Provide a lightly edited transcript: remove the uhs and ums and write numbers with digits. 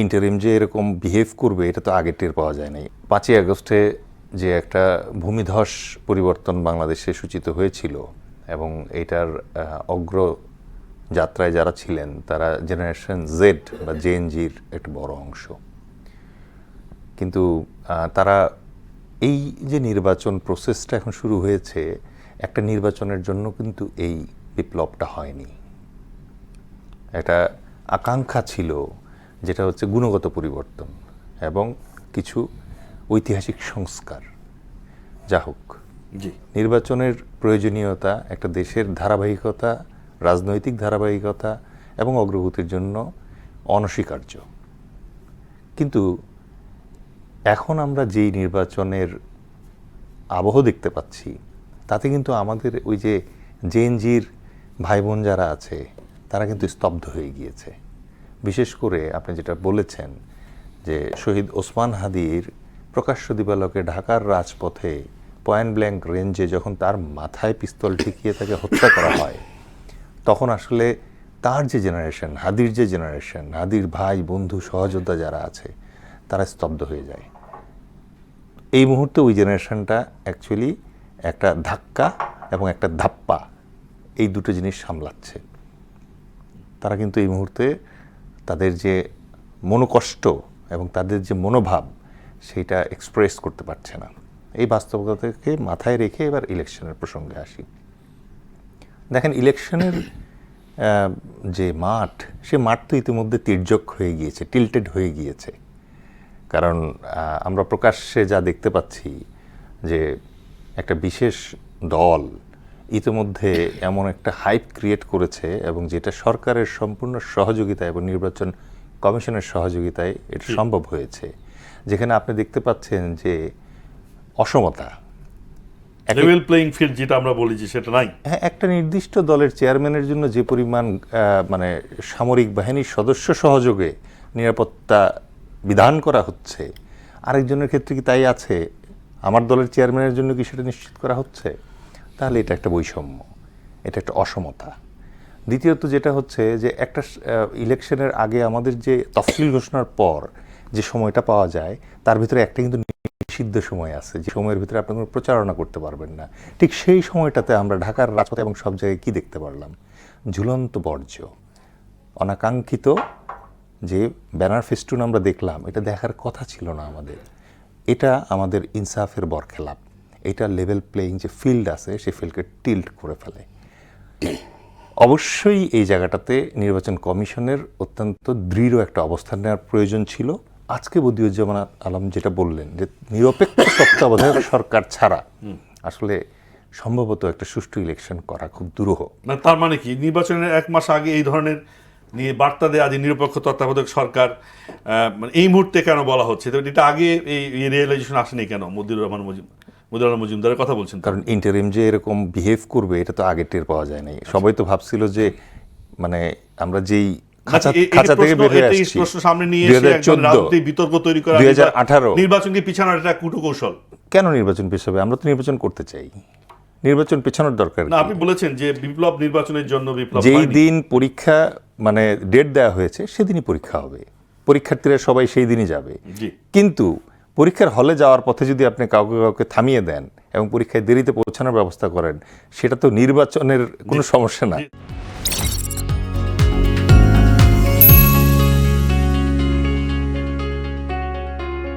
Interim যে এরকম behave করবে এটা তো আগে টের পাওয়া যায় নাই। 5ই আগস্টে যে একটা ভূমিধস পরিবর্তন বাংলাদেশে সূচিত হয়েছিল এবং এটার অগ্র যাত্রায় যারা ছিলেন তারা জেনারেশন জেড বা জেএনজির একটা বড় অংশ। কিন্তু তারা এই যে নির্বাচন প্রসেসটা এখন শুরু হয়েছে, একটা নির্বাচনের জন্য কিন্তু এই বিপ্লবটা হয়নি। একটা আকাঙ্ক্ষা ছিল যেটা হচ্ছে গুণগত পরিবর্তন এবং কিছু ঐতিহাসিক সংস্কার। যা হোক, নির্বাচনের প্রয়োজনীয়তা একটা দেশের ধারাবাহিকতা, রাজনৈতিক ধারাবাহিকতা এবং অগ্রগতির জন্য অনস্বীকার্য। কিন্তু এখন আমরা যেই নির্বাচনের আবহ দেখতে পাচ্ছি তাতে কিন্তু আমাদের ওই যে জেএনজির ভাই বোন যারা আছে তারা কিন্তু স্তব্ধ হয়ে গিয়েছে। বিশেষ করে আপনি যেটা বলেছেন যে শহীদ ওসমান হাদির প্রকাশ্য দিবালোকে ঢাকার রাজপথে পয়েন্ট ব্ল্যাঙ্ক রেঞ্জে যখন তার মাথায় পিস্তল ঠেকিয়ে তাকে হত্যা করা হয়, তখন আসলে তার যে জেনারেশন, হাদির যে জেনারেশন, হাদির ভাই বন্ধু সহযোদ্ধা যারা আছে তারা স্তব্ধ হয়ে যায়। এই মুহূর্তে ওই জেনারেশনটা অ্যাকচুয়ালি একটা ধাক্কা এবং একটা ধাপ্পা, এই দুটো জিনিস সামলাচ্ছে। তারা কিন্তু এই মুহূর্তে তাদের যে মনোকষ্ট এবং তাদের যে মনোভাব সেইটা এক্সপ্রেস করতে পারছে না। এই বাস্তবতাকে মাথায় রেখে এবার ইলেকশনের প্রসঙ্গে আসি। দেখেন, ইলেকশনের যে মাঠ, সে মাঠ তো ইতিমধ্যে তির্যক হয়ে গিয়েছে, টিল্টেড হয়ে গিয়েছে। কারণ আমরা প্রকাশ্যে যা দেখতে পাচ্ছি যে একটা বিশেষ দল ইতিমধ্যে এমন একটা হাইপ ক্রিয়েট করেছে এবং যেটা সরকারের সম্পূর্ণ সহযোগিতা এবং নির্বাচন কমিশনের সহযোগিতায় এটা সম্ভব হয়েছে, যেখানে আপনি দেখতে পাচ্ছেন যে অসমতা, লেভেল প্লেইং ফিল্ড যেটা আমরা বলি যে সেটা নাই। হ্যাঁ, একটা নির্দিষ্ট দলের চেয়ারম্যানের জন্য যে পরিমাণ মানে সামরিক বাহিনীর সদস্য সহযোগে নিরাপত্তা বিধান করা হচ্ছে, আরেকজনের ক্ষেত্রে কি তাই আছে? আমার দলের চেয়ারম্যানের জন্য কি সেটা নিশ্চিত করা হচ্ছে? তাহলে এটা একটা বৈষম্য, এটা একটা অসমতা। দ্বিতীয়ত যেটা হচ্ছে যে একটা ইলেকশনের আগে আমাদের যে তফসিল ঘোষণার পর যে সময়টা পাওয়া যায়, তার ভিতরে একটা কিন্তু নিষিদ্ধ সময় আছে, যে সময়ের ভিতরে আপনি কোনো প্রচারণা করতে পারবেন না। ঠিক সেই সময়টাতে আমরা ঢাকার রাজপথে এবং সব জায়গায় কী দেখতে পারলাম? ঝুলন্ত বর্জ্য, অনাকাঙ্ক্ষিত যে ব্যানার ফেস্টুন আমরা দেখলাম, এটা দেখার কথা ছিল না আমাদের। এটা আমাদের ইনসাফের বরখেলাপ। এটা লেভেল প্লেইং যে ফিল্ড আছে সেই ফিল্ডকে টিল্ট করে ফেলে। অবশ্যই এই জায়গাটাতে নির্বাচন কমিশনের অত্যন্ত দৃঢ় একটা অবস্থান নেওয়ার প্রয়োজন ছিল। আজকে বদিউজ্জামান আলম যেটা বললেন যে নিরপেক্ষ তত্ত্বাবধায়ক সরকার ছাড়া আসলে সম্ভবত একটা সুষ্ঠু ইলেকশন করা খুব দুরূহ। তার মানে কি নির্বাচনের 1 মাস আগে এই ধরনের নিয়ে বার্তা দেয়া যে নিরপেক্ষ তত্ত্বাবধায়ক সরকার, মানে এই মুহূর্তে কেন বলা হচ্ছে? এটা আগে এই রিয়েলাইজেশন আসেনি কেন? মতিউর রহমান মজুমদারের কথা বলছেন। কারণ ইন্টারিম যে এরকম বিহেভ করবে এটা তো আগে টের পাওয়া যায় নাই। সবাই তো ভাবছিল যে মানে আমরা যেই খাঁচা থেকে বের হয়ে আসছি, প্রশ্ন সামনে নিয়ে এসে একজন রাজনৈতিক বিতর্ক তৈরি করা, 2018 নির্বাচনকে পিছানোর একটা কৌশল। কেন নির্বাচন পিছাবে? আমরা তো নির্বাচন করতে চাই। নির্বাচন পেছানোর দরকার না, আপনি বলেছেন যে বিপ্লব নির্বাচনের জন্য বিপ্লব, যেই দিন পরীক্ষা মানে ডেট দেওয়া হয়েছে সেদিনই পরীক্ষা হবে, পরীক্ষার্থীরা সবাই সেই দিনই যাবে। কিন্তু পরীক্ষার হলে যাওয়ার পথে যদি আপনি কাউকে কাউকে থামিয়ে দেন এবং পরীক্ষায় দেরিতে পৌঁছানোর ব্যবস্থা করেন, সেটা তো নির্বাচনের কোনো সমস্যা না।